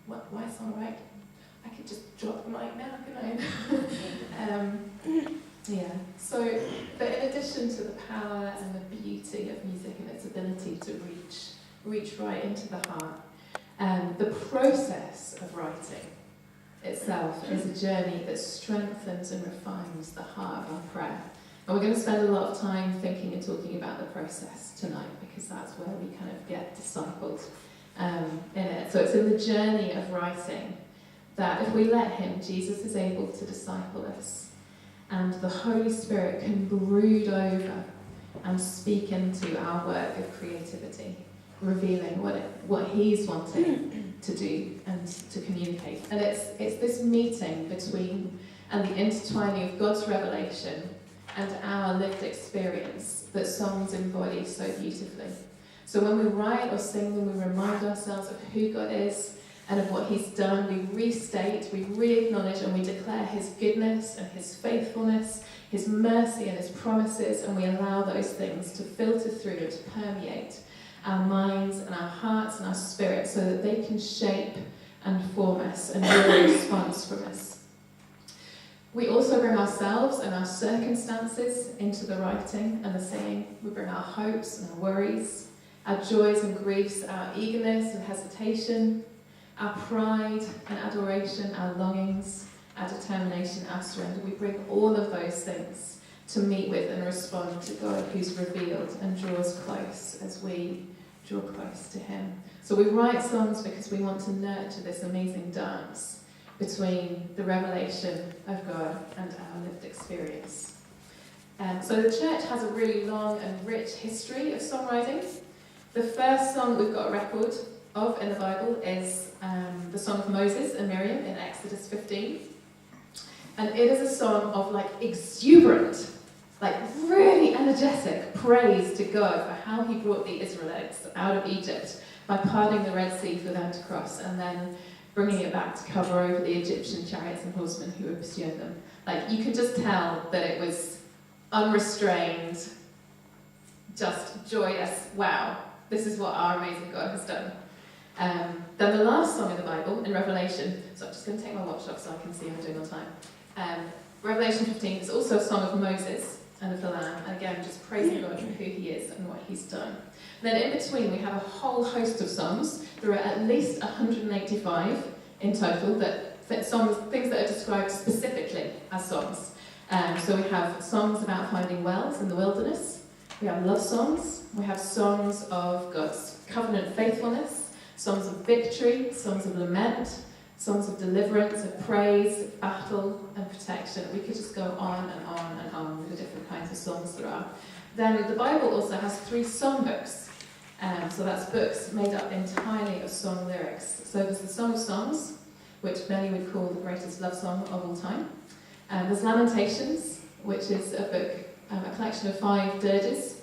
why songwrite? I could just drop the mic now, couldn't I? Yeah. So, but in addition to the power and the beauty of music and its ability to reach right into the heart, the process of writing itself is a journey that strengthens and refines the heart of our prayer. And we're going to spend a lot of time thinking and talking about the process tonight, because that's where we kind of get discipled in it. So it's in the journey of writing that if we let him, Jesus is able to disciple us. And the Holy Spirit can brood over and speak into our work of creativity, revealing what he's wanting to do and to communicate. And it's this meeting between and the intertwining of God's revelation and our lived experience that songs embody so beautifully. So when we write or sing them, we remind ourselves of who God is and of what he's done. We restate, we re-acknowledge, and we declare his goodness and his faithfulness, his mercy and his promises, and we allow those things to filter through and to permeate our minds and our hearts and our spirits so that they can shape and form us and build a response from us. We also bring ourselves and our circumstances into the writing and the singing. We bring our hopes and our worries, our joys and griefs, our eagerness and hesitation, our pride and adoration, our longings, our determination, our surrender. We bring all of those things to meet with and respond to God, who's revealed and draws close as we draw close to him. So we write songs because we want to nurture this amazing dance between the revelation of God and our lived experience. So the church has a really long and rich history of songwriting. The first song we've got a record of in the Bible is the Song of Moses and Miriam in Exodus 15. And it is a song of exuberant, really energetic praise to God for how he brought the Israelites out of Egypt by parting the Red Sea for them to cross and then bringing it back to cover over the Egyptian chariots and horsemen who were pursuing them. You could just tell that it was unrestrained, just joyous, wow, this is what our amazing God has done. Then the last song in the Bible, in Revelation, so I'm just going to take my watch off so I can see how I'm doing on time. Revelation 15 is also a song of Moses and of the Lamb, and again, just praising God for who he is and what he's done. Then in between, we have a whole host of songs. There are at least 185 in total things that are described specifically as songs. So we have songs about finding wells in the wilderness. We have love songs. We have songs of God's covenant faithfulness, songs of victory, songs of lament, songs of deliverance, of praise, battle, and protection. We could just go on and on and on with the different kinds of songs there are. Then the Bible also has 3 songbooks. So that's books made up entirely of song lyrics. So there's the Song of Songs, which many would call the greatest love song of all time. There's Lamentations, which is a book, a collection of 5 dirges.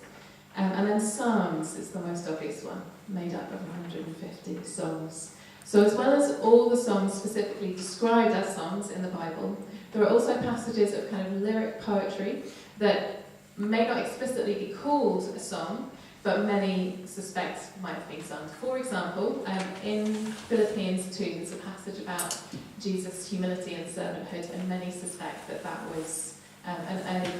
And then Psalms is the most obvious one, made up of 150 songs. So as well as all the songs specifically described as songs in the Bible, there are also passages of kind of lyric poetry that may not explicitly be called a song, but many suspect might have been sung. For example, in Philippians 2, there's a passage about Jesus' humility and servanthood, and many suspect that was an early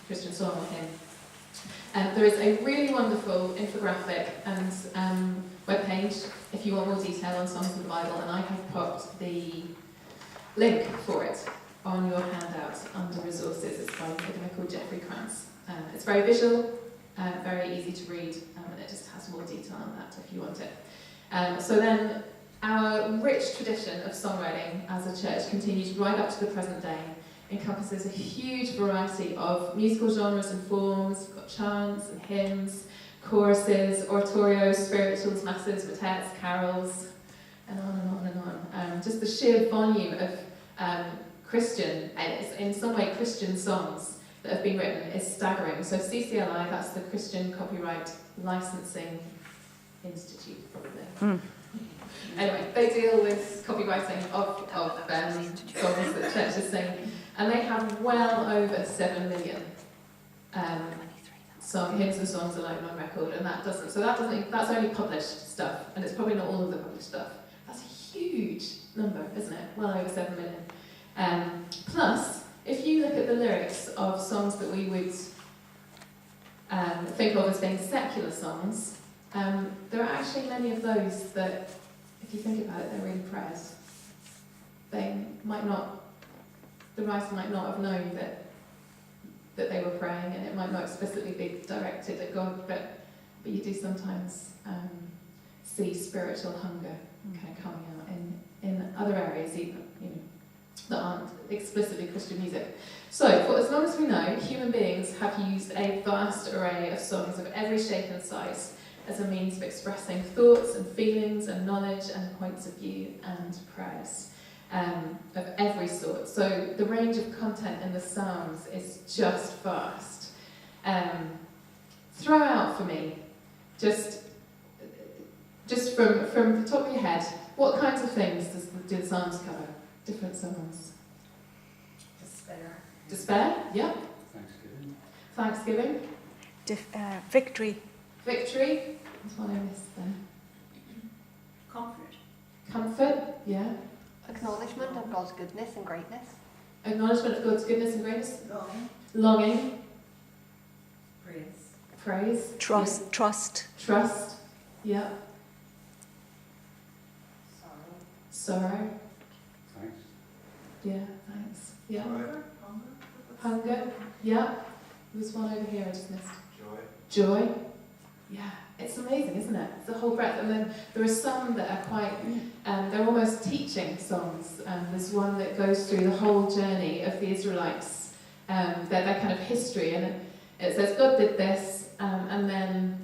Christian song or hymn. There is a really wonderful infographic and webpage if you want more detail on songs in the Bible, and I have popped the link for it on your handout under resources. It's by a guy called Jeffrey Krantz. It's very visual, very easy to read, and it just has more detail on that if you want it. So then our rich tradition of songwriting as a church continues right up to the present day, encompasses a huge variety of musical genres and forms. We've got chants and hymns, choruses, oratorios, spirituals, masses, motets, carols, and on and on and on. Just the sheer volume of Christian, in some way Christian songs that have been written is staggering. So CCLI, that's the Christian Copyright Licensing Institute, probably. Anyway, they deal with copywriting of songs that churches sing, and they have well over 7 million hymns and songs alone on record, and that's only published stuff, and it's probably not all of the published stuff. That's huge. number, isn't it? Well over 7 million. Plus, if you look at the lyrics of songs that we would think of as being secular songs, there are actually many of those that, if you think about it, they're really prayers. The writer might not have known that they were praying, and it might not explicitly be directed at God, but you do sometimes see spiritual hunger kind of coming out in other areas, even, that aren't explicitly Christian music. So, for as long as we know, human beings have used a vast array of songs of every shape and size as a means of expressing thoughts and feelings and knowledge and points of view and prayers of every sort. So the range of content in the Psalms is just vast. Throw out for me, just from the top of your head, what kinds of things do the Psalms cover? Different Psalms. Despair, yeah. Thanksgiving. Victory. Victory. That's one I missed then. Comfort, yeah. Acknowledgement of God's goodness and greatness. Acknowledgement of God's goodness and greatness. Longing. Praise. Trust. Yeah. Trust. Yeah. Sorrow. Thanks. Yeah, thanks. Yeah. Hunger. Yeah. There's one over here I just missed. Joy. Yeah. It's amazing, isn't it? It's the whole breadth. And then there are some that are quite, they're almost teaching songs. There's one that goes through the whole journey of the Israelites, their kind of history. And it says, God did this, and then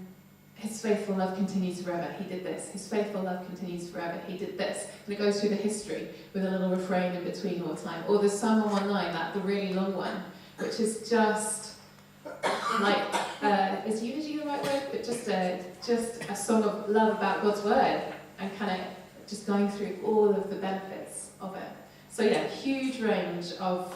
his faithful love continues forever. He did this. His faithful love continues forever. He did this. And it goes through the history with a little refrain in between all the time. Or there's Psalm 119, the really long one, which is just like, is eulogy the right word? But just a song of love about God's word, and kind of just going through all of the benefits of it. So yeah, huge range of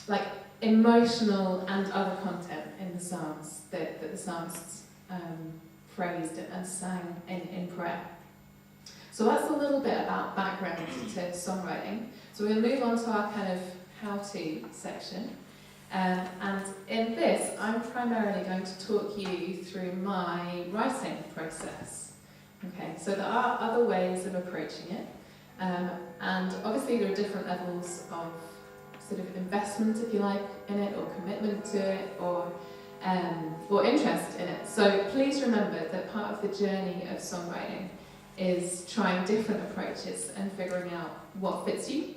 like emotional and other content in the Psalms that the psalmists praised and sang in prayer. So that's a little bit about background to songwriting. So we're going to move on to our kind of how-to section. And in this, I'm primarily going to talk you through my writing process. Okay, so there are other ways of approaching it, and obviously there are different levels of sort of investment, if you like, in it, or commitment to it, or interest in it. So please remember that part of the journey of songwriting is trying different approaches and figuring out what fits you,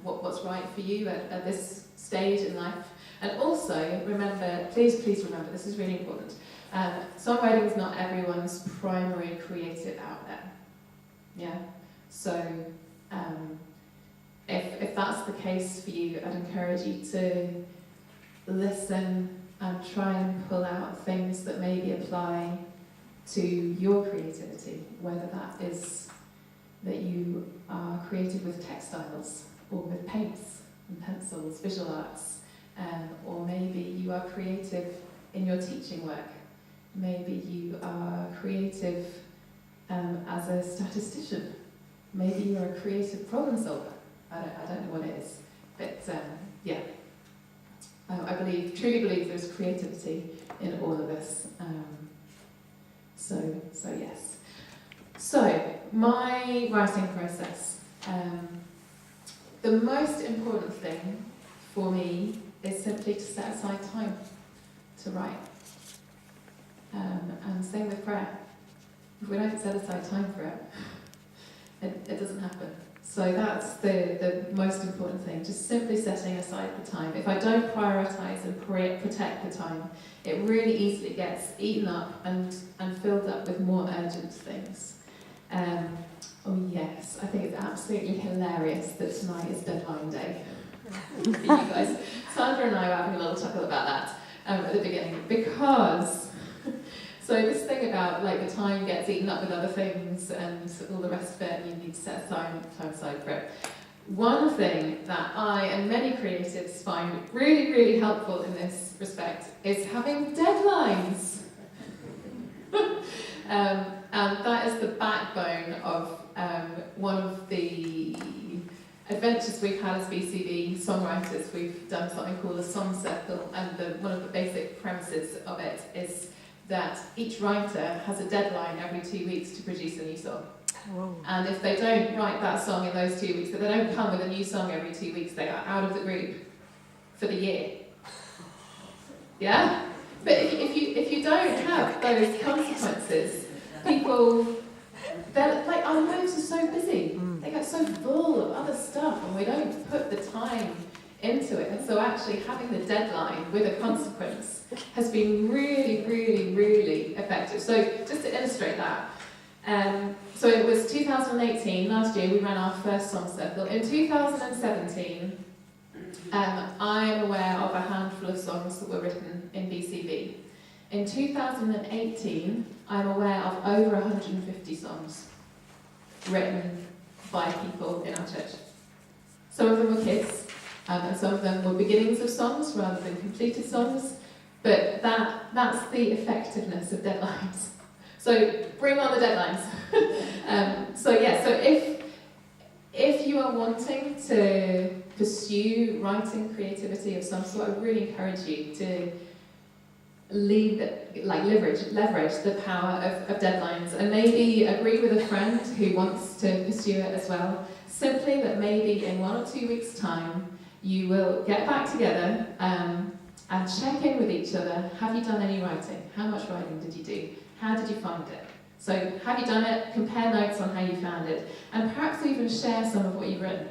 what's right for you at this stage in life. And also, remember, please remember, this is really important, songwriting is not everyone's primary creative outlet. Yeah? So, if that's the case for you, I'd encourage you to listen and try and pull out things that maybe apply to your creativity, whether that is that you are creative with textiles, or with paints and pencils, visual arts, or maybe you are creative in your teaching work. Maybe you are creative as a statistician. Maybe you're a creative problem solver. I don't know what it is, but yeah. I truly believe there's creativity in all of us. So yes. So my writing process. The most important thing for me is simply to set aside time to write. And same with prayer. If we don't set aside time for it, it doesn't happen. So that's the most important thing, just simply setting aside the time. If I don't prioritise and protect the time, it really easily gets eaten up and filled up with more urgent things. Oh yes, I think it's absolutely hilarious that tonight is deadline day for you guys. Sandra and I were having a little chuckle about that at the beginning, because so this thing about like the time gets eaten up with other things and all the rest of it, and you need to set time aside for it. One thing that I and many creatives find really, really helpful in this respect is having deadlines. And that is the backbone of one of the adventures we've had as BCV songwriters. We've done something called a song circle, and one of the basic premises of it is that each writer has a deadline every 2 weeks to produce a new song. Whoa. And if they don't write that song in those 2 weeks, if they don't come with a new song every 2 weeks, they are out of the group for the year. Yeah? But if you don't have those consequences, people, they're like, our lives are so busy. They get so full of other stuff, and we don't put the time into it. And so actually having the deadline with a consequence has been really, really, really effective. So just to illustrate that, so it was 2018, last year we ran our first song circle. In 2017, I am aware of a handful of songs that were written in BCV. In 2018, I'm aware of over 150 songs written by people in our church. Some of them were kids, and some of them were beginnings of songs rather than completed songs, but that's the effectiveness of deadlines. So bring on the deadlines. So if you are wanting to pursue writing creativity of some sort, I really encourage you to leverage the power of deadlines, and maybe agree with a friend who wants to pursue it as well. Simply that maybe in 1 or 2 weeks' time you will get back together and check in with each other. Have you done any writing? How much writing did you do? How did you find it? So have you done it? Compare notes on how you found it, and perhaps even share some of what you've written.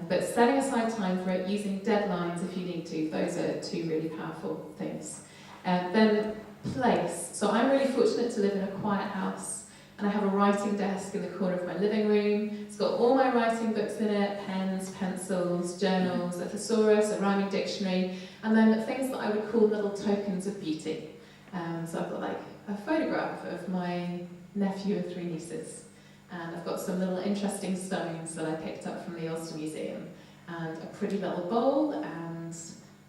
But setting aside time for it, using deadlines if you need to, those are two really powerful things. Then place. So I'm really fortunate to live in a quiet house, and I have a writing desk in the corner of my living room. It's got all my writing books in it, pens, pencils, journals, a thesaurus, a rhyming dictionary, and then things that I would call little tokens of beauty. So I've got like a photograph of my nephew and 3 nieces. And I've got some little interesting stones that I picked up from the Ulster Museum, and a pretty little bowl, and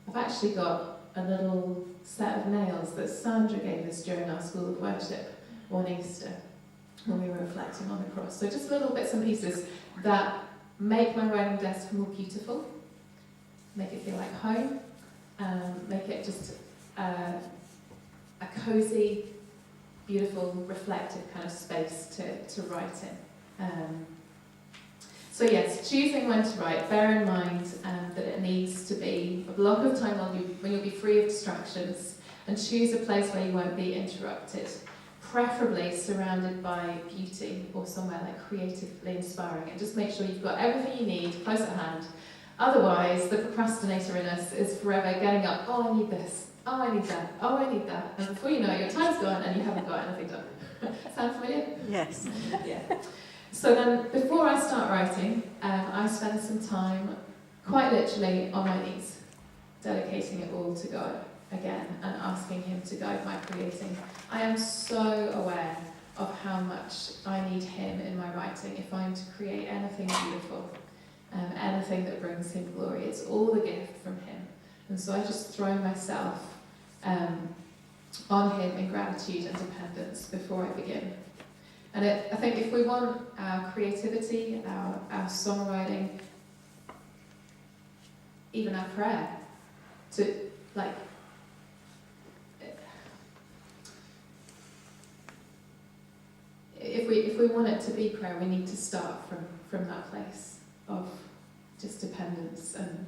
I've actually got a little set of nails that Sandra gave us during our School of Worship one Easter when we were reflecting on the cross. So just little bits and pieces that make my writing desk more beautiful, make it feel like home, make it just a cosy, beautiful, reflective kind of space to write in. So yes, choosing when to write. Bear in mind that it needs to be a block of time when you'll be free of distractions, and choose a place where you won't be interrupted, preferably surrounded by beauty or somewhere like creatively inspiring, and just make sure you've got everything you need close at hand. Otherwise, the procrastinator in us is forever getting up, oh, I need this, oh, I need that, oh, I need that. And before you know it, your time's gone and you haven't got anything done. Sound familiar? Yes. Yeah. So then, before I start writing, I spend some time, quite literally, on my knees, dedicating it all to God again and asking Him to guide my creating. I am so aware of how much I need Him in my writing if I'm to create anything beautiful, anything that brings Him glory. It's all a gift from Him. And so I just throw myself on Him in gratitude and dependence before I begin. And I think if we want our creativity, our songwriting, even our prayer, to like, if we want it to be prayer, we need to start from that place of just dependence and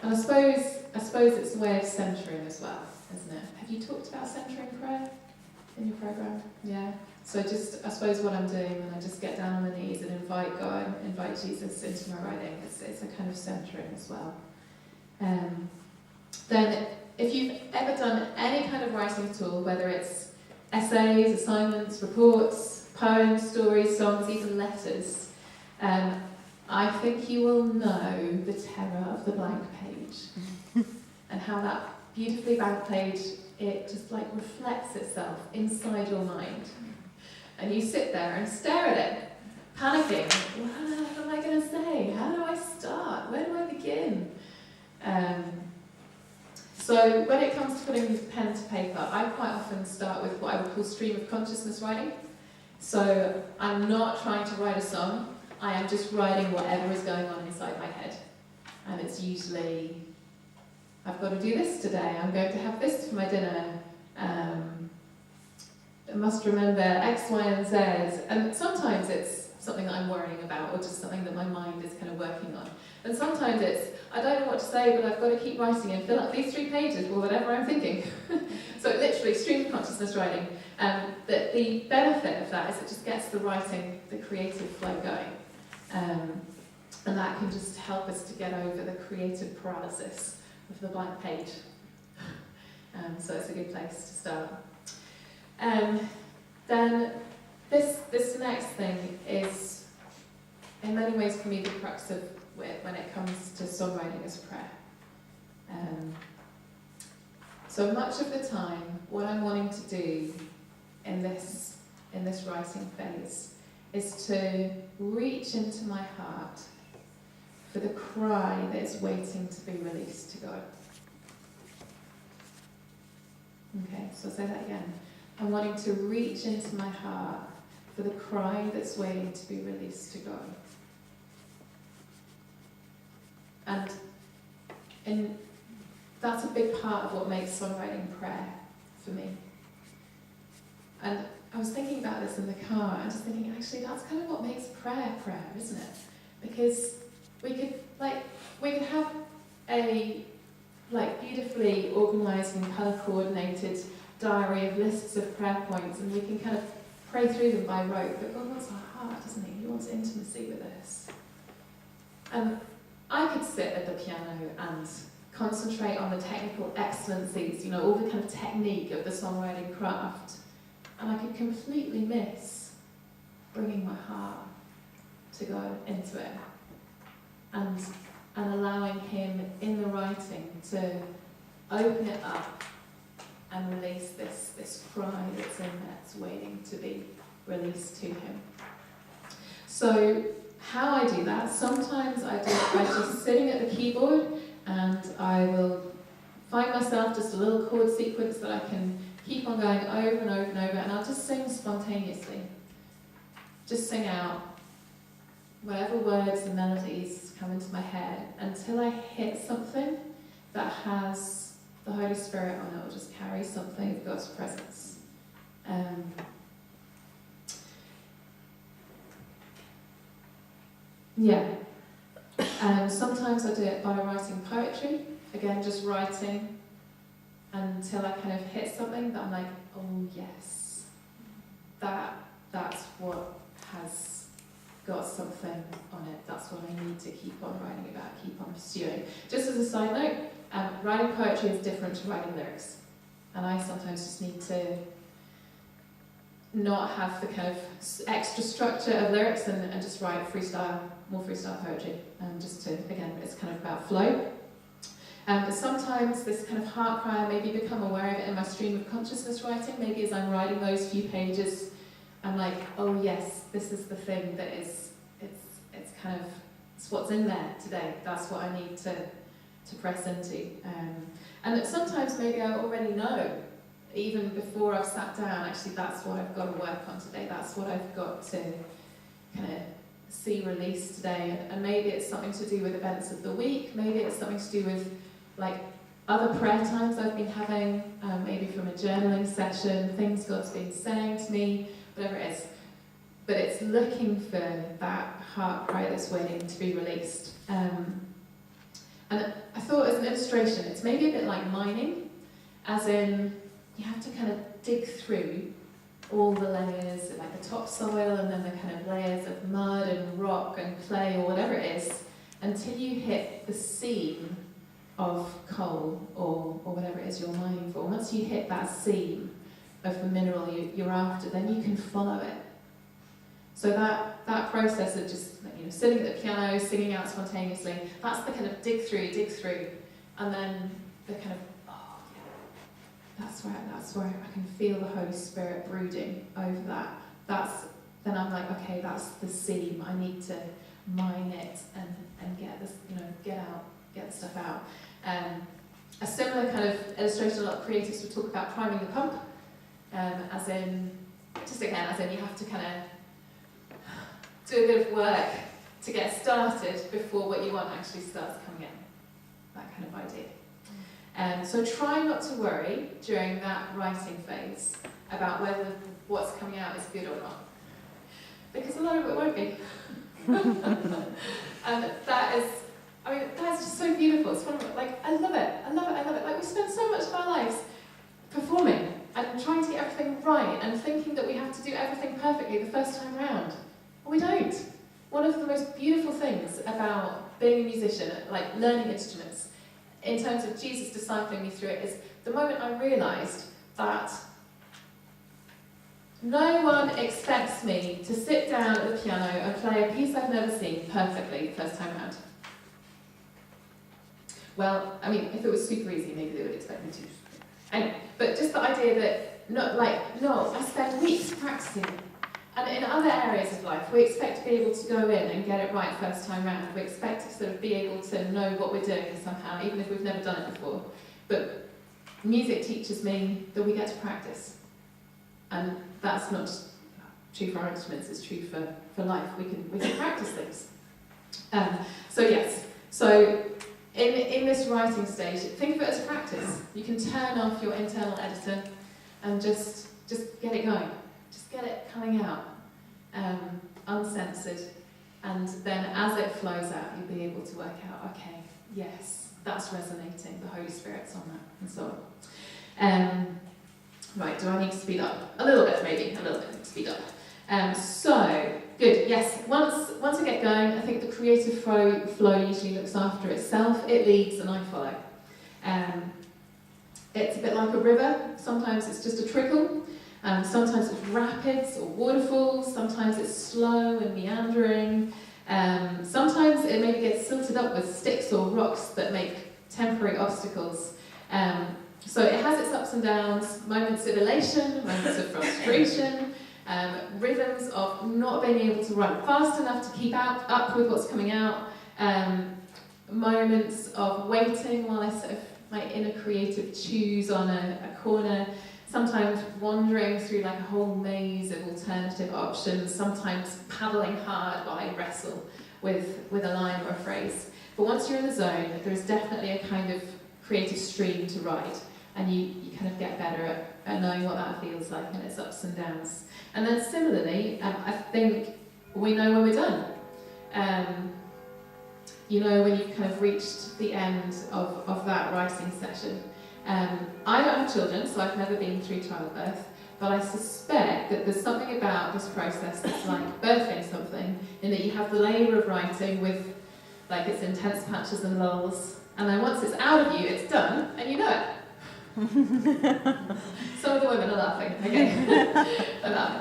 I suppose it's a way of centering as well, isn't it? Have you talked about centering prayer in your program? Yeah. So I suppose what I'm doing when I just get down on my knees and invite God, invite Jesus into my writing, it's a kind of centering as well. Then, if you've ever done any kind of writing at all, whether it's essays, assignments, reports, poems, stories, songs, even letters, I think you will know the terror of the blank page and how that beautifully blank page, it just like reflects itself inside your mind. And you sit there and stare at it, panicking. What am I going to say? How do I start? Where do I begin? So when it comes to putting pen to paper, I quite often start with what I would call stream of consciousness writing. So I'm not trying to write a song, I am just writing whatever is going on inside my head. And it's usually, I've got to do this today, I'm going to have this for my dinner, I must remember X, Y, and Z. And sometimes it's something that I'm worrying about, or just something that my mind is kind of working on. And sometimes it's, I don't know what to say, but I've got to keep writing and fill up these 3 pages with whatever I'm thinking. So literally, stream of consciousness writing. The benefit of that is it just gets the writing, the creative flow going. And that can just help us to get over the creative paralysis of the blank page. So it's a good place to start. Then this next thing is, in many ways, for me, the crux of when it comes to songwriting as prayer. So much of the time, what I'm wanting to do in this writing phase is to reach into my heart for the cry that is waiting to be released to God. Okay, so I'll say that again. I'm wanting to reach into my heart for the cry that's waiting to be released to God. And that's a big part of what makes songwriting prayer for me. And I was thinking about this in the car, and just thinking, actually, that's kind of what makes prayer, isn't it? Because we could have a beautifully organised and colour-coordinated diary of lists of prayer points, and we can kind of pray through them by rote. But God wants our heart, doesn't He? He wants intimacy with us. And I could sit at the piano and concentrate on the technical excellencies, all the kind of technique of the songwriting craft, and I could completely miss bringing my heart to God into it, and allowing Him in the writing to open it up and release this cry that's in there, that's waiting to be released to Him. So how I do that, sometimes I do it by just sitting at the keyboard, and I will find myself just a little chord sequence that I can keep on going over and over and over, and I'll just sing spontaneously. Just sing out whatever words and melodies come into my head until I hit something that has the Holy Spirit on it, or just carry something of God's presence. Sometimes I do it by writing poetry. Again, just writing until I kind of hit something that I'm like, oh yes, that's what has got something on it. That's what I need to keep on writing about, keep on pursuing. Just as a side note, writing poetry is different to writing lyrics. And I sometimes just need to not have the kind of extra structure of lyrics and just write more freestyle poetry. Just to, again, it's kind of about flow. Sometimes this kind of heart cry, I maybe become aware of it in my stream of consciousness writing. Maybe as I'm writing those few pages, I'm like, oh yes, this is the thing that is, it's what's in there today. That's what I need to press into. And sometimes maybe I already know, even before I've sat down, actually that's what I've got to work on today. That's what I've got to kind of see released today. And maybe it's something to do with events of the week. Maybe it's something to do with other prayer times I've been having, maybe from a journaling session, things God's been saying to me, whatever it is. But it's looking for that heart cry that's waiting to be released. And I thought, as an illustration, it's maybe a bit like mining, as in you have to kind of dig through all the layers, like the topsoil and then the kind of layers of mud and rock and clay or whatever it is, until you hit the seam of coal or whatever it is you're mining for. Once you hit that seam of the mineral you're after, then you can follow it. So that process of just sitting at the piano, singing out spontaneously, that's the kind of dig through, and then the kind of, oh yeah, that's where I can feel the Holy Spirit brooding over that. Then I'm like, okay, that's the seam. I need to mine it and get this, get the stuff out. A similar kind of illustration, a lot of creatives would talk about priming the pump, as in you have to kind of do a bit of work to get started before what you want actually starts coming in. That kind of idea. So try not to worry during that writing phase about whether what's coming out is good or not, because a lot of it won't be. And that's just so beautiful. It's one of, like, I love it. Like, we spend so much of our lives performing and trying to get everything right and thinking that we have to do everything perfectly the first time round. Well, we don't. One of the most beautiful things about being a musician, like learning instruments, in terms of Jesus discipling me through it, is the moment I realised that no one expects me to sit down at the piano and play a piece I've never seen perfectly the first time round. Well, I mean, if it was super easy, maybe they would expect me to. Anyway, but just the idea that, I spend weeks practicing. And in other areas of life, we expect to be able to go in and get it right first time round. We expect to sort of be able to know what we're doing somehow, even if we've never done it before. But music teaches me that we get to practice. And that's not just true for our instruments, it's true for life. We can practice things. So in this writing stage, think of it as practice. You can turn off your internal editor and just get it going. Just get it coming out, uncensored, and then as it flows out, you'll be able to work out, okay, yes, that's resonating, the Holy Spirit's on that, and so on. Right, do I need to speed up? A little bit, speed up. So, good, yes, once I get going, I think the creative flow usually looks after itself. It leads and I follow. It's a bit like a river. Sometimes it's just a trickle. Sometimes it's rapids or waterfalls. Sometimes it's slow and meandering. Sometimes it maybe gets silted up with sticks or rocks that make temporary obstacles. So it has its ups and downs, moments of elation, moments of frustration, rhythms of not being able to run fast enough to keep up with what's coming out, moments of waiting while I sort of, my inner creative chews on a corner, sometimes wandering through like a whole maze of alternative options, sometimes paddling hard while I wrestle with a line or a phrase. But once you're in the zone, there is definitely a kind of creative stream to ride, and you kind of get better at knowing what that feels like and its ups and downs. And then similarly, I think we know when we're done. You know when you've kind of reached the end of that writing session. I don't have children, so I've never been through childbirth, but I suspect that there's something about this process that's like birthing something, in that you have the labour of writing with like its intense patches and lulls, and then once it's out of you, it's done, and you know it. Some of the women are laughing, okay.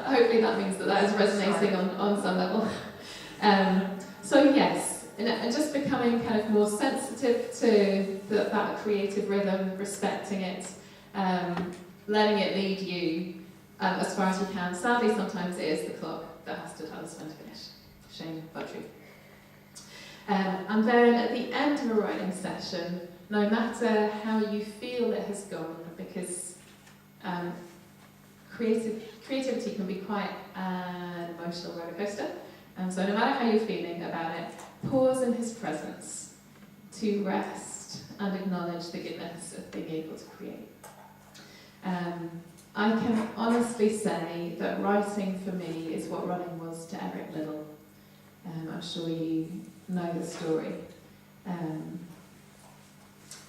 Hopefully that means that is resonating on some level. So yes, and just becoming kind of more sensitive to that creative rhythm, respecting it, letting it lead you as far as you can. Sadly, sometimes it is the clock that has to tell us when to finish. Shame, but true. And then at the end of a writing session, no matter how you feel it has gone, because creativity can be quite an emotional roller coaster, so no matter how you're feeling about it, pause in his presence to rest and acknowledge the goodness of being able to create. I can honestly say that writing for me is what running was to Eric Liddell. I'm sure you know the story.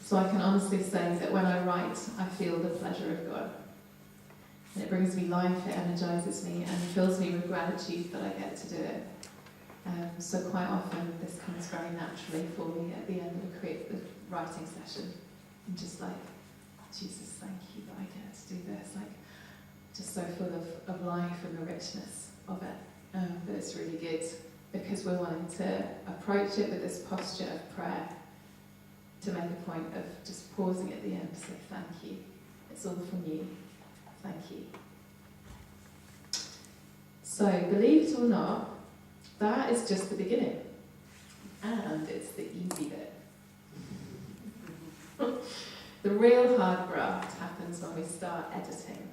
So I can honestly say that when I write, I feel the pleasure of God. And it brings me life, it energises me, and fills me with gratitude that I get to do it. So quite often this comes very naturally for me at the end of the writing session. I'm just like, Jesus, thank you that I get to do this. Like, just so full of life and the richness of it. But it's really good because we're wanting to approach it with this posture of prayer, to make a point of just pausing at the end to say thank you. It's all from you. Thank you. So, believe it or not, that is just the beginning. And it's the easy bit. The real hard graft happens when we start editing.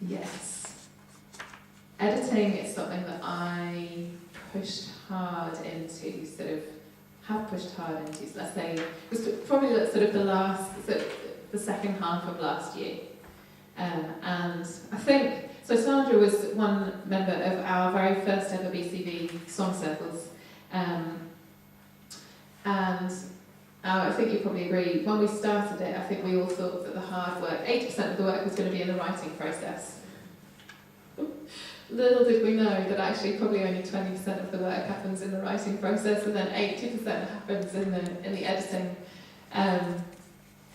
Yes. Editing is something that I pushed hard into, have pushed hard into, so let's say, it was probably the second half of last year. And I think, so Sandra was one member of our very first ever BCV song circles. And I think you probably agree, when we started it, I think we all thought that the hard work, 80% of the work was going to be in the writing process. Little did we know that actually probably only 20% of the work happens in the writing process, and then 80% happens in the editing.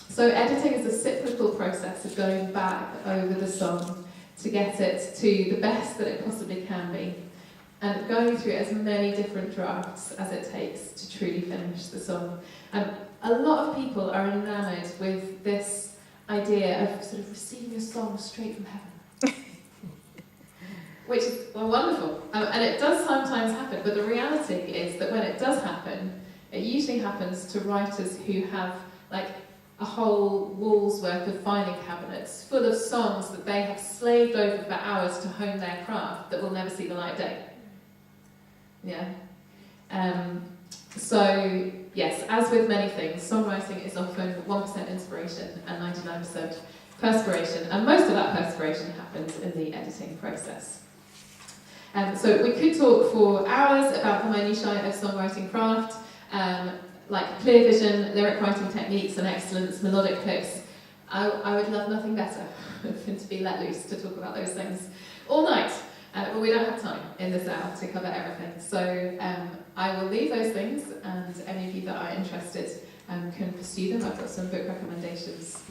So editing is a cyclical process of going back over the song to get it to the best that it possibly can be, and going through as many different drafts as it takes to truly finish the song. And a lot of people are enamoured with this idea of sort of receiving a song straight from heaven. Which is wonderful, and it does sometimes happen, but the reality is that when it does happen, it usually happens to writers who have like a whole wall's worth of filing cabinets full of songs that they have slaved over for hours to hone their craft that will never see the light of day. Yeah. So yes, as with many things, songwriting is often 1% inspiration and 99% perspiration, and most of that perspiration happens in the editing process. So we could talk for hours about the minutiae of songwriting craft, like clear vision, lyric writing techniques and excellence, melodic hooks. I would love nothing better than to be let loose to talk about those things all night, but we don't have time in this hour to cover everything. So I will leave those things, and any of you that are interested can pursue them. I've got some book recommendations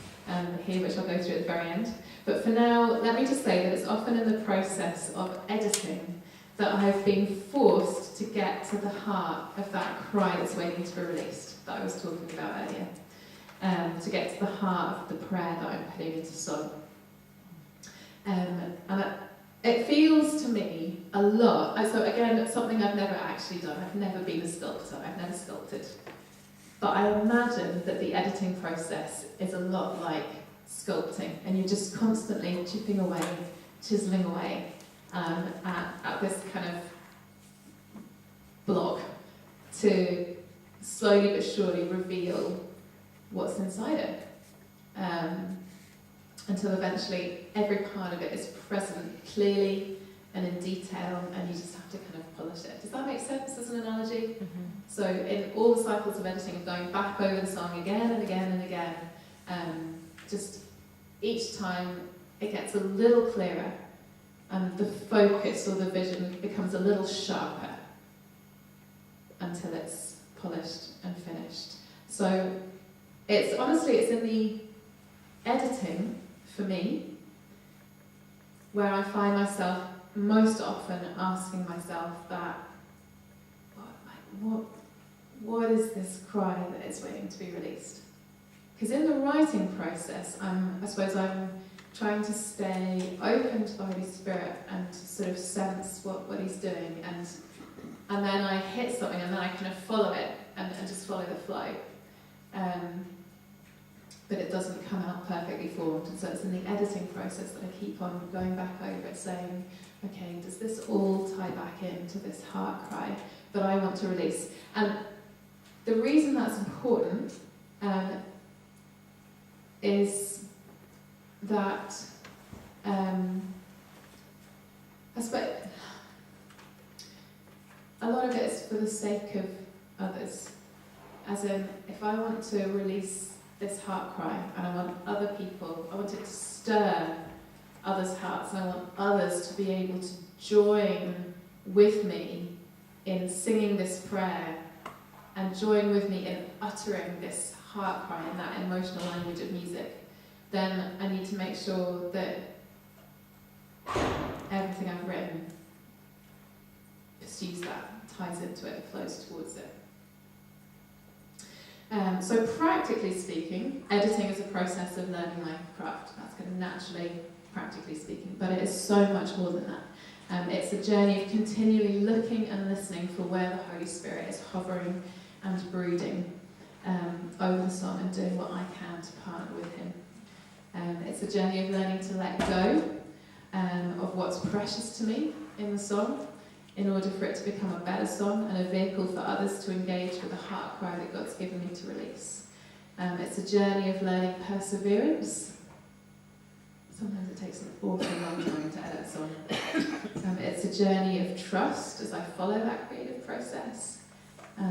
here, which I'll go through at the very end. But for now, let me just say that it's often in the process of editing that I've been forced to get to the heart of that cry that's waiting to be released, that I was talking about earlier. To get to the heart of the prayer that I'm putting into song. And it feels to me a lot, so again, it's something I've never actually done. I've never been a sculptor, I've never sculpted. But I imagine that the editing process is a lot like sculpting, and you're just constantly chipping away, chiseling away at this kind of block to slowly but surely reveal what's inside it, until eventually every part of it is present clearly and in detail, and you just have to kind of polish it. Does that make sense as an analogy? Mm-hmm. So in all the cycles of editing, of going back over the song again and again and again, just each time it gets a little clearer, and the focus or the vision becomes a little sharper until it's polished and finished. So it's in the editing, for me, where I find myself most often asking myself that, what is this cry that is waiting to be released? Because in the writing process, I suppose I'm trying to stay open to the Holy Spirit and sort of sense what He's doing, and then I hit something, and then I kind of follow it and just follow the flow. But it doesn't come out perfectly formed, and so it's in the editing process that I keep on going back over it, saying, okay, does this all tie back into this heart cry that I want to release? And the reason that's important is that I suppose a lot of it is for the sake of others. As in, if I want to release this heart cry, and I want other people, I want it to stir others' hearts, and I want others to be able to join with me in singing this prayer, and join with me in uttering this heart cry in that emotional language of music, then I need to make sure that everything I've written pursues that, ties into it, flows towards it. So practically speaking, editing is a process of learning my craft. That's kind of naturally, practically speaking, but it is so much more than that. It's a journey of continually looking and listening for where the Holy Spirit is hovering and brooding over the song and doing what I can to partner with him. It's a journey of learning to let go of what's precious to me in the song in order for it to become a better song and a vehicle for others to engage with the heart cry that God's given me to release. It's a journey of learning perseverance. Sometimes it takes an awful long time to edit a song. It's a journey of trust as I follow that creative process.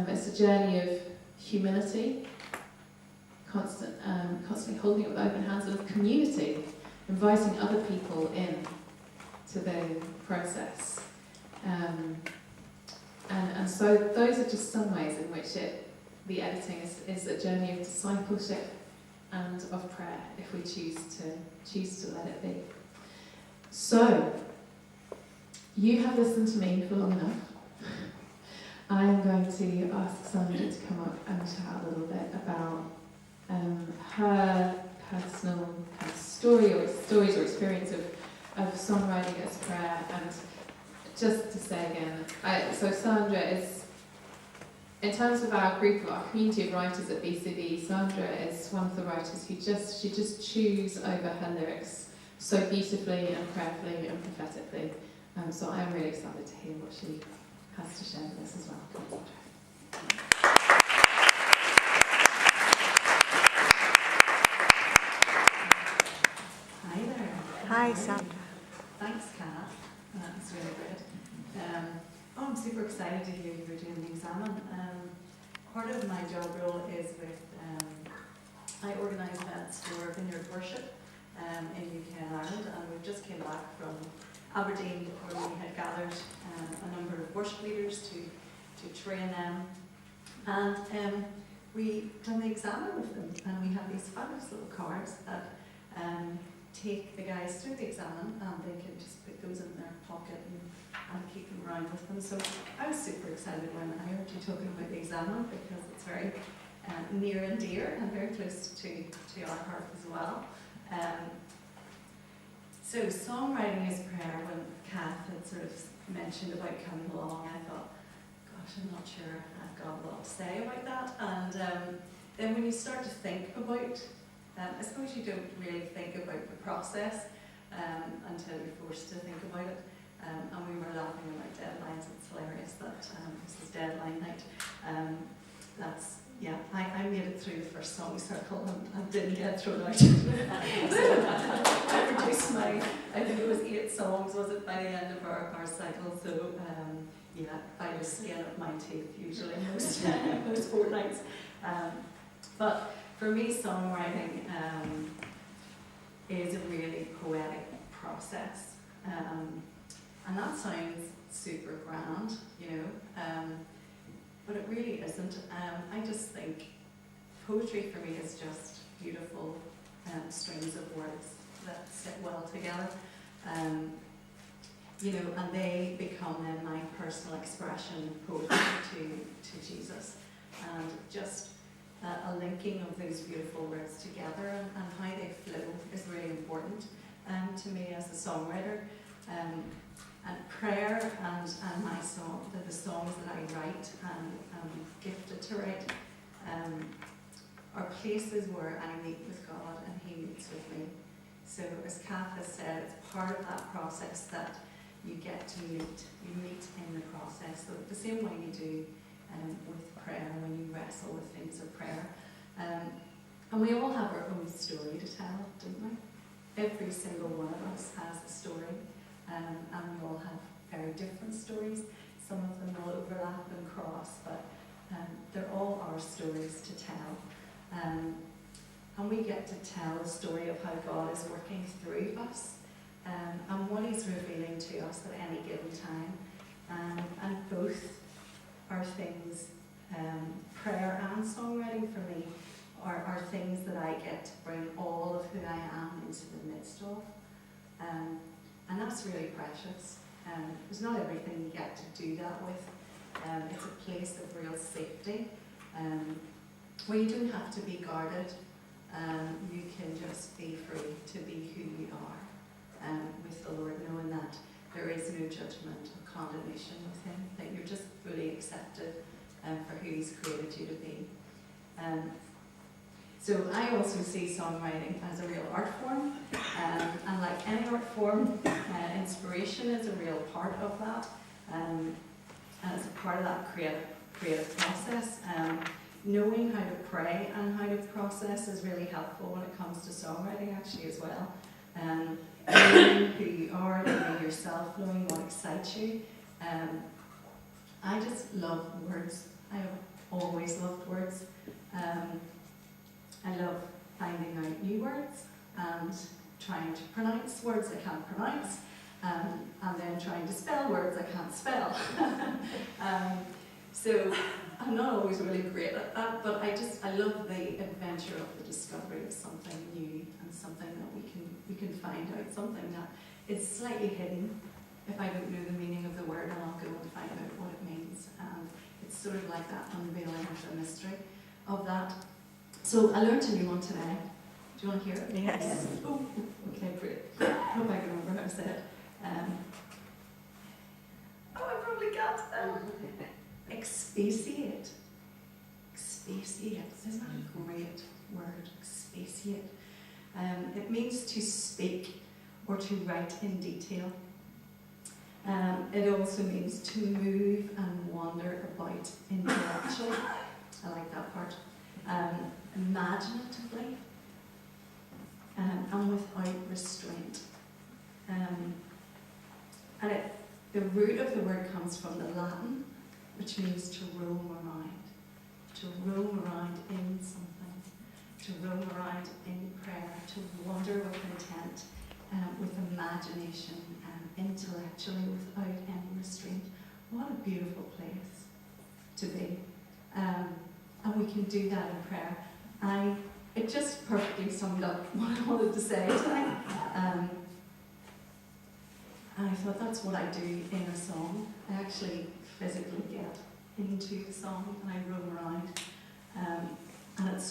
It's a journey of humility, constantly holding it with open hands, and of community, inviting other people in to the process. And so those are just some ways in which the editing is a journey of discipleship and of prayer, if we choose to let it be. So, you have listened to me for long enough. I am going to ask Sandra to come up and chat a little bit about her personal kind of stories or experience of songwriting as prayer. And just to say again, so Sandra is, in terms of our group, our community of writers at BCB, Sandra is one of the writers who she just chews over her lyrics so beautifully and prayerfully and prophetically. So I'm really excited to hear what she has to share with us as well. Come on, Sandra. Hi there. Hi, Sandra. Thanks, Cath. That's really good. I'm super excited to hear you were doing the exam. Part of my job role is with, I organise events for Vineyard Worship in UK and Ireland, and we just came back from Aberdeen where we had gathered a number of worship leaders to train them, and we done the exam with them, and we have these fabulous little cards that take the guys through the exam, and they can just put those in their pocket and keep them around with them. So I was super excited when I heard you talking about the exam, because it's very near and dear and very close to our heart as well. So songwriting is prayer. When Cath had sort of mentioned about coming along, I thought, gosh, I'm not sure I've got a lot to say about that. And then when you start to think about, I suppose you don't really think about the process until you're forced to think about it. And we were laughing about deadlines. It's hilarious that this is deadline night. I made it through the first song circle and didn't get thrown out. So I produced I think it was 8 songs, was it, by the end of our cycle. So by the skin of my teeth, usually most fortnights. But for me, songwriting is a really poetic process. And that sounds super grand, but it really isn't. I just think poetry for me is just beautiful strings of words that sit well together. And they become then my personal expression poetry to Jesus. And just a linking of those beautiful words together and how they flow is really important to me as a songwriter. And prayer and my song, the songs that I write and am gifted to write, are places where I meet with God and He meets with me. So as Cath has said, it's part of that process that you get to meet. You meet in the process, so the same way you do with prayer when you wrestle with things of prayer. And we all have our own story to tell, don't we? Every single one of us has a story. And we all have very different stories. Some of them will overlap and cross, but they're all our stories to tell. And we get to tell a story of how God is working through us and what He's revealing to us at any given time. And both are things, prayer and songwriting for me, are things that I get to bring all of who I am into the midst of. And that's really precious. There's not everything you get to do that with. It's a place of real safety, where you don't have to be guarded. You can just be free to be who you are with the Lord, knowing that there is no judgment or condemnation with Him, that you're just fully accepted for who He's created you to be. So I also see songwriting as a real art form, and like any art form, inspiration is a real part of that, and it's a part of that creative process. Knowing how to pray and how to process is really helpful when it comes to songwriting actually as well. Knowing who you are, knowing yourself, knowing what excites you. I just love words. I have always loved words. I love finding out new words and trying to pronounce words I can't pronounce, and then trying to spell words I can't spell. So I'm not always really great at that, but I love the adventure of the discovery of something new and something that we can find out, something that is slightly hidden. If I don't know the meaning of the word, then I'll go and find out what it means. And it's sort of like that unveiling of the mystery of that. So I learned a new one today. Do you want to hear it? Yes. Oh, okay, great. I hope I can remember how to say it. I probably can't. Expatiate. Expatiate. Isn't that a great word? Expatiate. It means to speak or to write in detail. It also means to move and wander about intellectually. I like that part. Imaginatively. And without restraint. The root of the word comes from the Latin, which means to roam around. To roam around in something. To roam around in prayer. To wander with intent, with imagination, and intellectually without any restraint. What a beautiful place to be. And we can do that in prayer. It just perfectly summed up what I wanted to say tonight. And I thought that's what I do in a song. I actually physically get into the song and I roam around. And it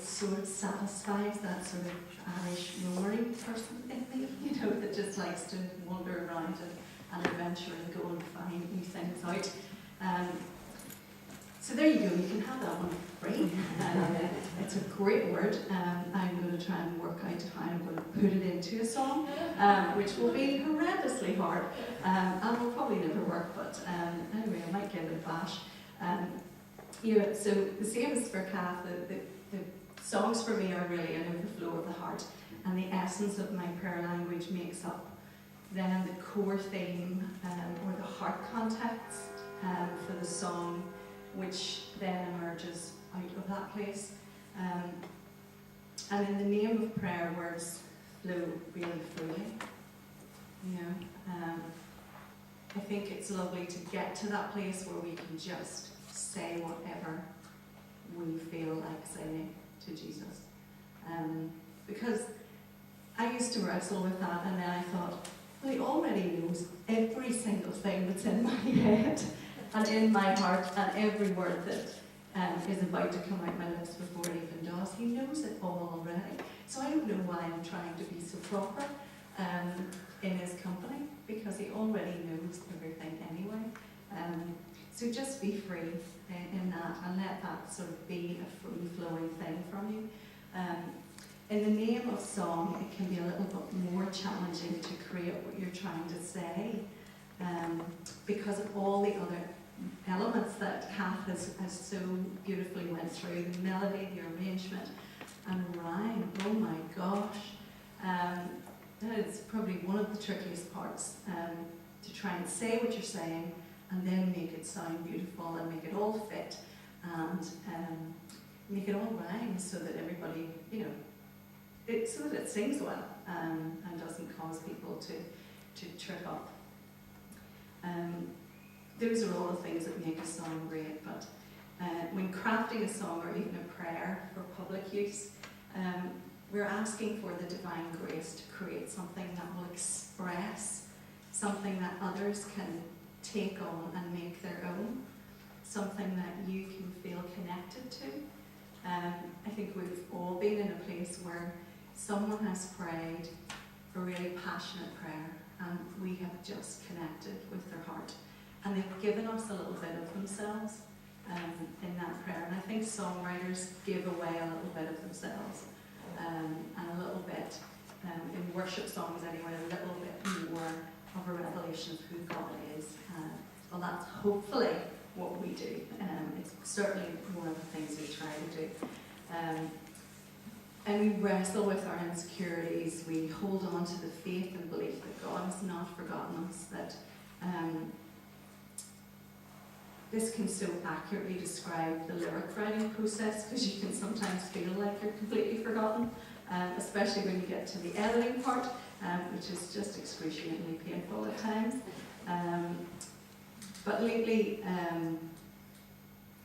sort of satisfies that sort of Irish roaring person in me, that just likes to wander around and adventure and go and find new things out. So there you go, you can have that one free. It's a great word. I'm going to try and work out how I'm going to put it into a song, which will be horrendously hard and will probably never work, but anyway, I might give it a bash. So the same as for Cath, the songs for me are really an overflow of the heart, and the essence of my prayer language makes up then the core theme or the heart context for the song, which then emerges out of that place. And in the name of prayer, words flow really freely. I think it's lovely to get to that place where we can just say whatever we feel like saying to Jesus. Because I used to wrestle with that, and then I thought, well, He already knows every single thing that's in my head and in my heart, and every word that is about to come out my lips before it even does. He knows it all already. So I don't know why I'm trying to be so proper in His company, because He already knows everything anyway. So just be free in that, and let that sort of be a free-flowing thing from you. In the name of song, it can be a little bit more challenging to create what you're trying to say, because of all the other elements that Cath has so beautifully went through, the melody, the arrangement, and rhyme. Oh my gosh. That is probably one of the trickiest parts, to try and say what you're saying and then make it sound beautiful and make it all fit and make it all rhyme so that everybody, so that it sings well and doesn't cause people to trip up. Those are all the things that make a song great, but when crafting a song or even a prayer for public use, we're asking for the divine grace to create something that will express something that others can take on and make their own, something that you can feel connected to. I think we've all been in a place where someone has prayed a really passionate prayer and we have just connected with their heart. and they've given us a little bit of themselves in that prayer. And I think songwriters give away a little bit of themselves, and a little bit, in worship songs anyway, a little bit more of a revelation of who God is. Well, that's hopefully what we do. It's certainly one of the things we try to do. And we wrestle with our insecurities. We hold on to the faith and belief that God has not forgotten us, that this can so accurately describe the lyric writing process, because you can sometimes feel like you're completely forgotten, especially when you get to the editing part, which is just excruciatingly painful at times. But lately,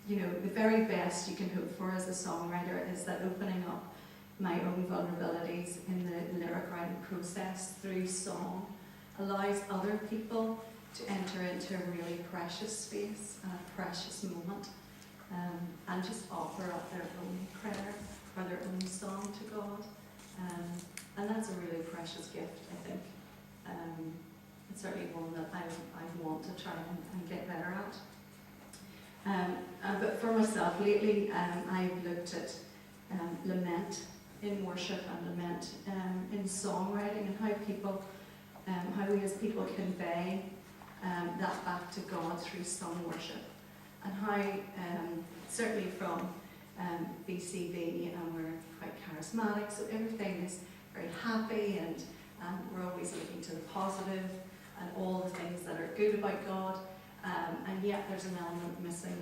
the very best you can hope for as a songwriter is that opening up my own vulnerabilities in the lyric writing process through song allows other people to enter into a really precious space and a precious moment, and just offer up their own prayer or their own song to God. And that's a really precious gift, I think. It's certainly one that I want to try and get better at. But for myself, lately I've looked at lament in worship and lament in songwriting, and how we as people convey that back to God through song worship, and how certainly from BCV, and we're quite charismatic, so everything is very happy, and we're always looking to the positive and all the things that are good about God, and yet there's an element missing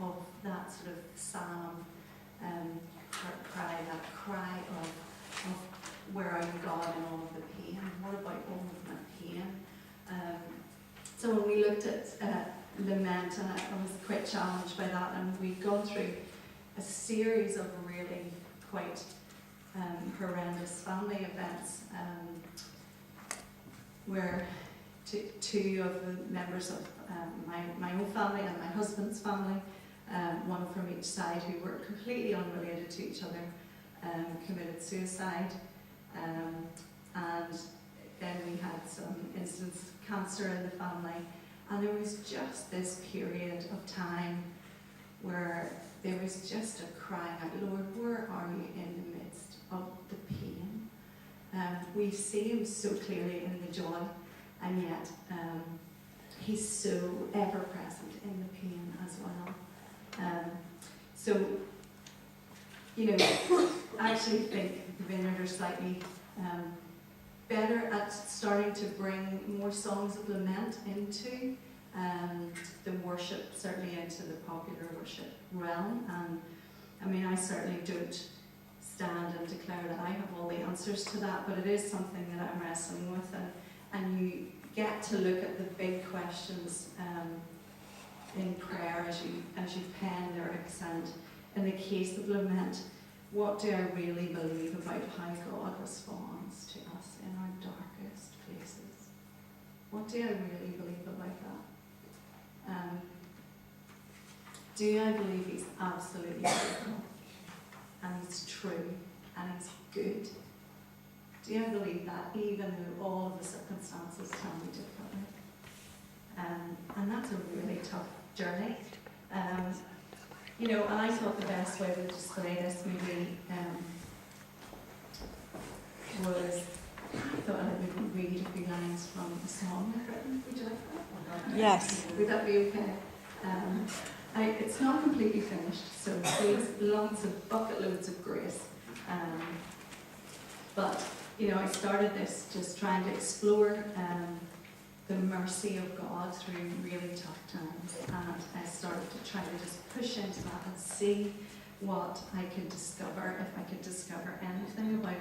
of that sort of psalm cry, that cry of where are you, God, in all of the pain? What about all of my pain? So when we looked at lament, and I was quite challenged by that, and we've gone through a series of really quite horrendous family events, where two of the members of my own family and my husband's family, one from each side, who were completely unrelated to each other, committed suicide, and then we had some incidents of cancer in the family, and there was just this period of time where there was just a crying out, Lord, where are you in the midst of the pain? We see him so clearly in the joy, and yet he's so ever present in the pain as well. So, I actually think the Vineyard are slightly better at starting to bring more songs of lament into the worship, certainly into the popular worship realm. I certainly don't stand and declare that I have all the answers to that, but it is something that I'm wrestling with, and you get to look at the big questions in prayer as you pen lyrics, and in the case of lament, what do I really believe about how God responds to us in our darkest places? What do I really believe about that? Do I believe he's absolutely faithful, and he's true, and he's good? Do I believe that even though all of the circumstances tell me differently? And that's a really tough journey. And I thought the best way to display this maybe was, I thought I would read a few lines from a song I've written. Would you like that? Yes. Would that be okay? It's not completely finished, so please, lots of bucket loads of grace. But I started this just trying to explore the mercy of God through really tough times, and I started to try to just push into that and see what I could discover, if I could discover anything about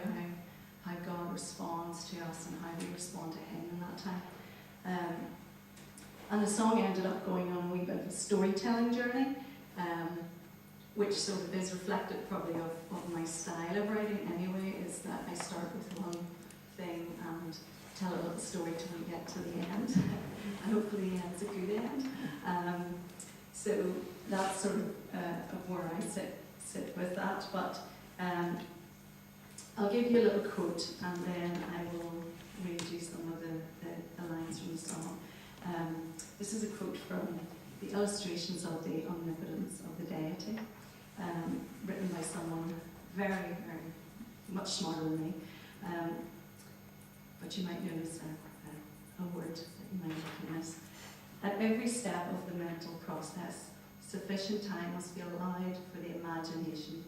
how God responds to us and how we respond to him in that time. And the song ended up going on a wee bit of a storytelling journey, which sort of is reflective probably of my style of writing anyway, is that I start with one thing and tell a little story till we get to the end, and hopefully the end's a good end. So that's sort of where I sit with that, but I'll give you a little quote, and then I will read you some of the lines from the song. this is a quote from the Illustrations of the Omnipotence of the Deity, written by someone very, very much smarter than me. But you might notice a word that you might recognize. At every step of the mental process, sufficient time must be allowed for the imagination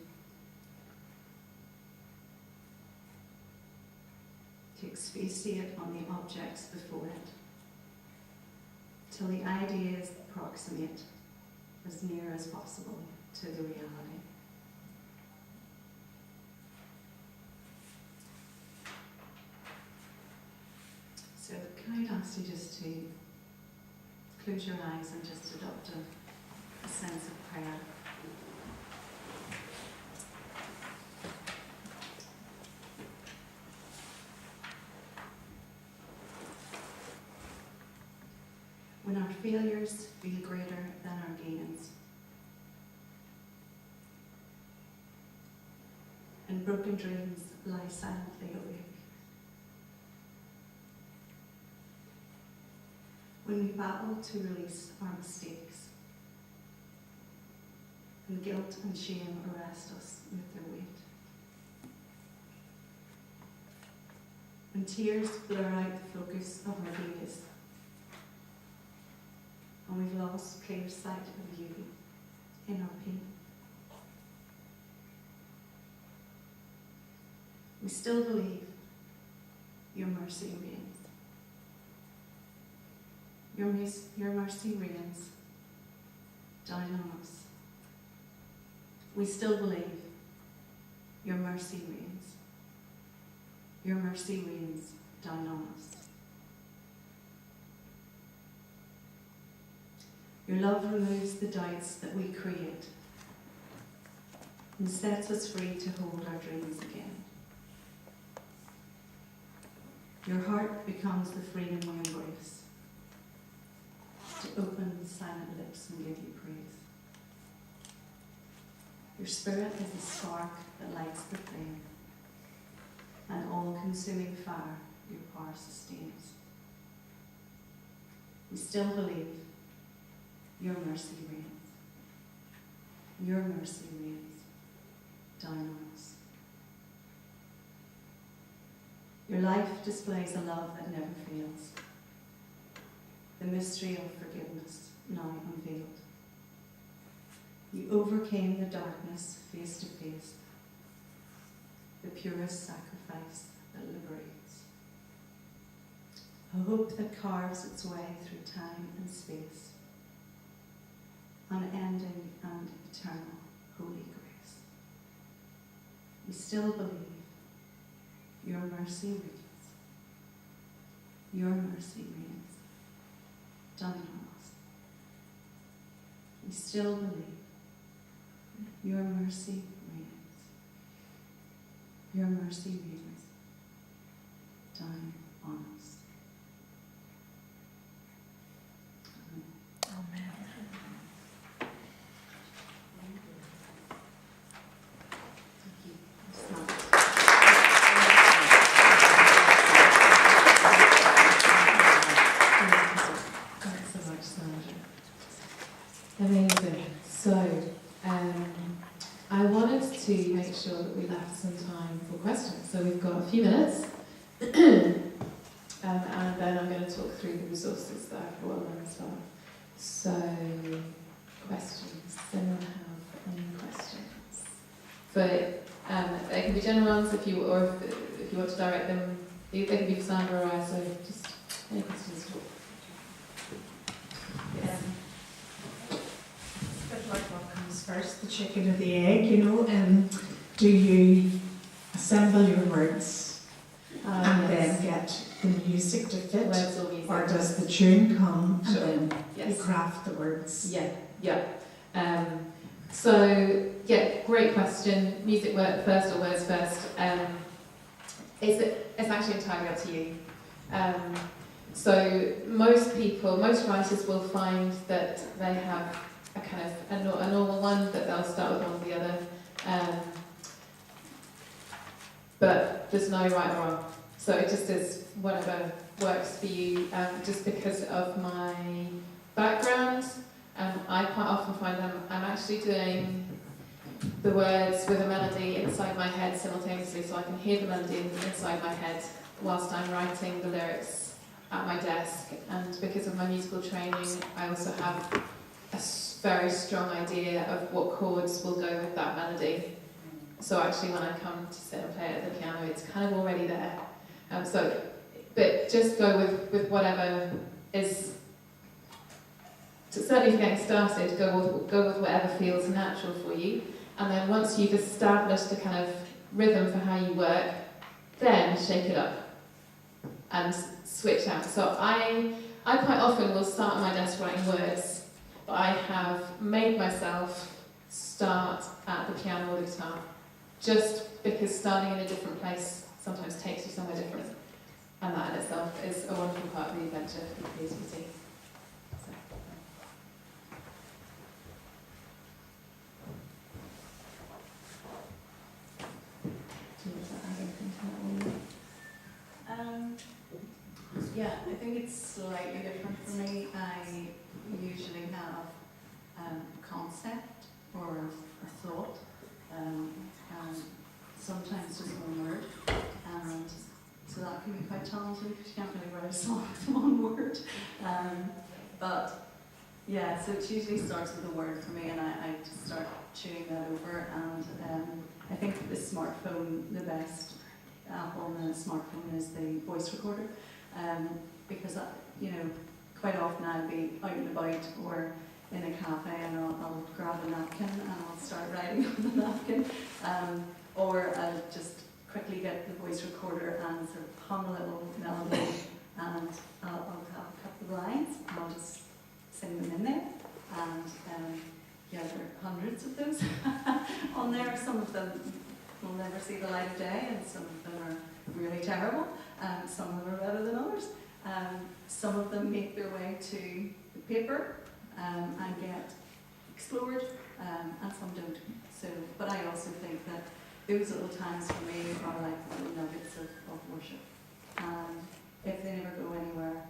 to expatiate on the objects before it, till the ideas approximate as near as possible to the reality. So can I ask you just to close your eyes and just adopt a sense of prayer? When our failures feel greater than our gains, and broken dreams lie silently awake, when we battle to release our mistakes, and guilt and shame arrest us with their weight, and tears blur out the focus of our gaze, and we've lost clear sight of you in our pain. We still believe your mercy reigns. Your mercy reigns down on us. We still believe your mercy reigns. Your mercy reigns down on us. Your love removes the doubts that we create and sets us free to hold our dreams again. Your heart becomes the freedom we embrace, to open silent lips and give you praise. Your spirit is the spark that lights the flame, an all-consuming fire your power sustains. We still believe your mercy reigns. Your mercy reigns down on us. Your life displays a love that never fails. The mystery of forgiveness now unveiled. You overcame the darkness face to face, the purest sacrifice that liberates. A hope that carves its way through time and space, unending and eternal holy grace. We still believe your mercy reigns. Your mercy reigns down on us. We still believe your mercy reigns. Your mercy reigns down on us. Amen. Amen. Thanks so much, Sandra. Amazing. So, I wanted to make sure that we left some time for questions. So we've got a few minutes, and then I'm going to talk through the resources that I've brought along as well. So, questions. Does anyone have any questions? But they can be general ones if you want to direct them. They can be for Sandra or I. So just any questions. Yes. It's a bit like what comes first, the chicken or the egg, you know. Do you assemble your words and then get the music to fit? Words or music. Or does the tune come and Sure. then Yes. you craft the words? Yeah. So, great question. Music work first or words first? It's actually entirely up to you. So most writers will find that they have a kind of a normal one, that they'll start with one or the other. But there's no right or wrong. So it just is whatever works for you. Just because of my background, I quite often find I'm actually doing the words with a melody inside my head simultaneously, so I can hear the melody inside my head whilst I'm writing the lyrics at my desk. And because of my musical training, I also have a very strong idea of what chords will go with that melody. So actually when I come to sit and play it at the piano, it's kind of already there. But just go with whatever is, certainly for getting started, go with whatever feels natural for you. And then once you've established a kind of rhythm for how you work, then shake it up and switch out. So I quite often will start at my desk writing words, but I have made myself start at the piano or the guitar, just because starting in a different place sometimes takes you somewhere different. And that in itself is a wonderful part of the adventure for creativity. So. Do you want to add anything to that one? Yeah, I think it's slightly different for me. I usually have a concept or a thought, and sometimes just one word, and so that can be quite challenging because you can't really write a song with one word. But yeah, so it usually starts with a word for me, and I just start chewing that over. And I think the smartphone, the best app on the smartphone is the voice recorder, because quite often I'll be out and about or in a cafe, and I'll grab a napkin and I'll start writing on the napkin, or I'll just quickly get the voice recorder and sort of hum a little melody, and I'll have a couple of lines and I'll just sing them in there. And there are hundreds of those on there. Some of them will never see the light of day, and some of them are really terrible. Some of them are better than others. Some of them make their way to the paper and get explored, and some don't. So, but I also think that those little times for me are like little nuggets of worship. And if they never go anywhere,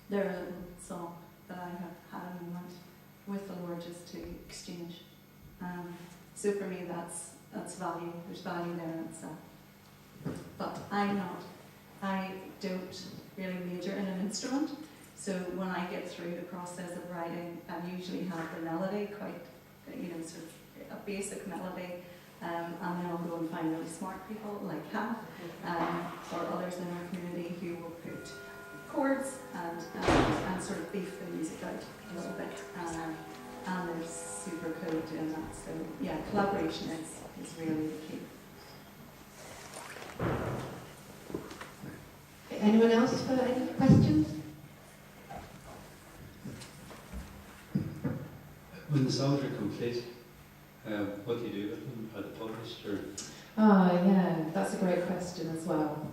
they're a little song that I have had a moment with the Lord just to exchange. So for me, that's value. There's value there in itself. But I don't really major in an instrument. So when I get through the process of writing, I usually have the melody quite, sort of a basic melody. And then I'll go and find really smart people like Cath, or others in our community who will put chords and sort of beef the music out a little bit. And there's super code in that. So yeah, collaboration is really the key. Anyone else for any questions? When the songs are complete, what do you do with them? Are they published or? Yeah, that's a great question as well.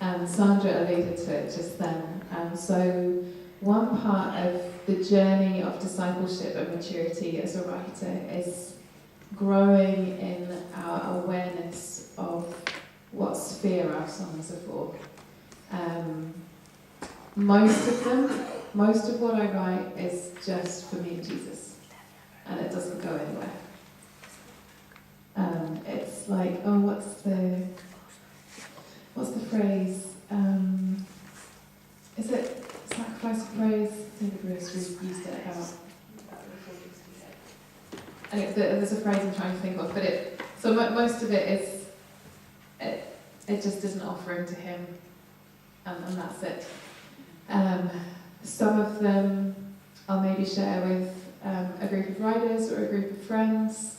And Sandra alluded to it just then. So one part of the journey of discipleship and maturity as a writer is growing in our awareness of what sphere our songs are for. Most of what I write is just for me and Jesus, and it doesn't go anywhere. It's like, what's the phrase? Is it sacrifice of praise? I think Bruce used it about. And there's a phrase I'm trying to think of, but so most of it is, it just isn't offering to Him, and that's it. Some of them I'll maybe share with a group of writers or a group of friends.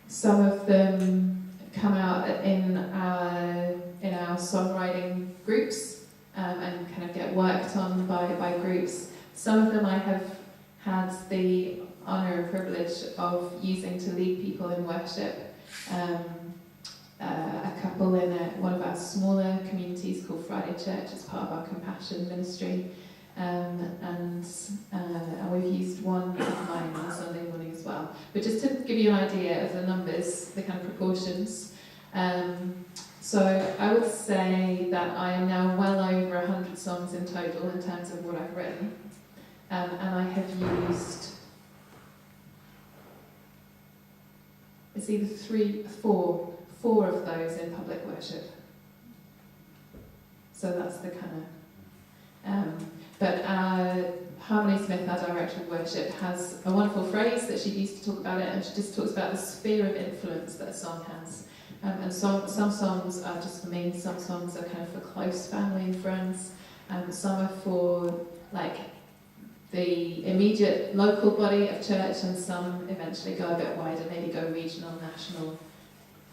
Some of them come out in our songwriting groups and kind of get worked on by groups. Some of them I have had the honour and privilege of using to lead people in worship. A couple in one of our smaller communities called Friday Church as part of our compassion ministry, and we've used one of mine on Sunday morning as well. But just to give you an idea of the numbers, the kind of proportions, So I would say that I am now well over 100 songs in total in terms of what I've written. And I have used, it's either four of those in public worship. So that's the kind of, but Harmony Smith, our director of worship, has a wonderful phrase that she used to talk about it, and she just talks about the sphere of influence that a song has. And some songs are just for me, some songs are kind of for close family and friends, some are for like the immediate local body of church, and some eventually go a bit wider, maybe go regional, national,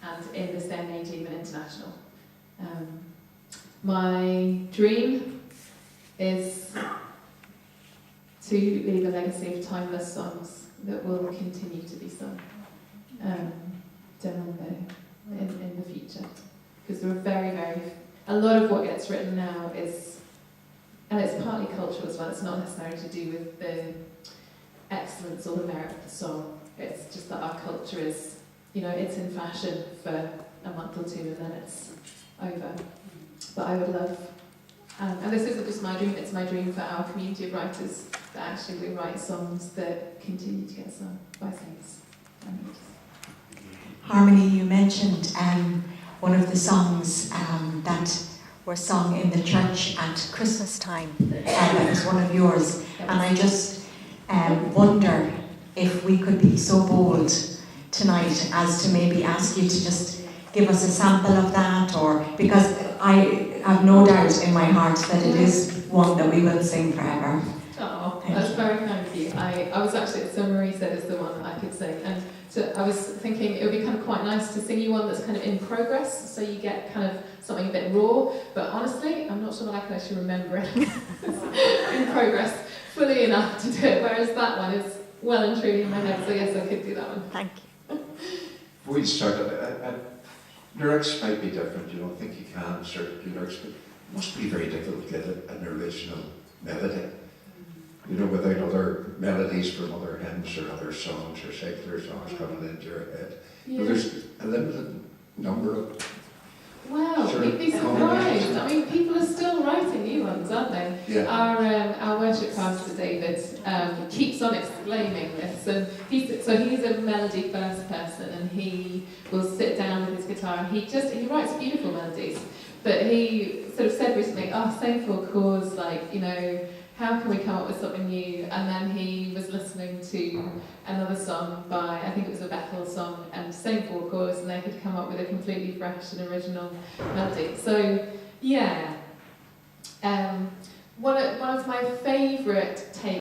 and in this day and age even international. My dream is to leave a legacy of timeless songs that will continue to be sung down in the future. Because there are a lot of what gets written now is, and it's partly cultural as well, it's not necessarily to do with the excellence or the merit of the song. It's just that our culture is, it's in fashion for a month or two and then it's over. But I would love, and this isn't just my dream, it's my dream for our community of writers, that actually we write songs that continue to get sung by saints. Harmony, you mentioned one of the songs that were sung in the church at Christmas time. It was one of yours. And I just wonder if we could be so bold tonight as to maybe ask you to just give us a sample of that, or because I have no doubt in my heart that it is one that we will sing forever. Oh, that's very kind of you. I was actually, so Marie said it's the one that I could sing, and so I was thinking it would be kind of quite nice to sing you one that's kind of in progress, so you get kind of something a bit raw, but honestly, I'm not sure that I can actually remember it in progress fully enough to do it, whereas that one is well and truly in my head, so yes, I could do that one. Thank you. Before we start, lyrics might be different, I think you can insert lyrics, but it must be very difficult to get an original melody. Without other melodies from other hymns or other songs or secular songs coming into your head. Yeah. But there's a limited number of... Wow, you'd be surprised. I mean, people are still writing new ones, aren't they? Yeah. Our worship pastor, David, keeps on exclaiming this. And he's a melody first person, and he will sit down with his guitar, and he writes beautiful melodies. But he sort of said recently, same four chords, how can we come up with something new? And then he was listening to another song by, I think it was a Bethel song, and same four chords, and they could come up with a completely fresh and original melody. So, yeah. One of my favourite takes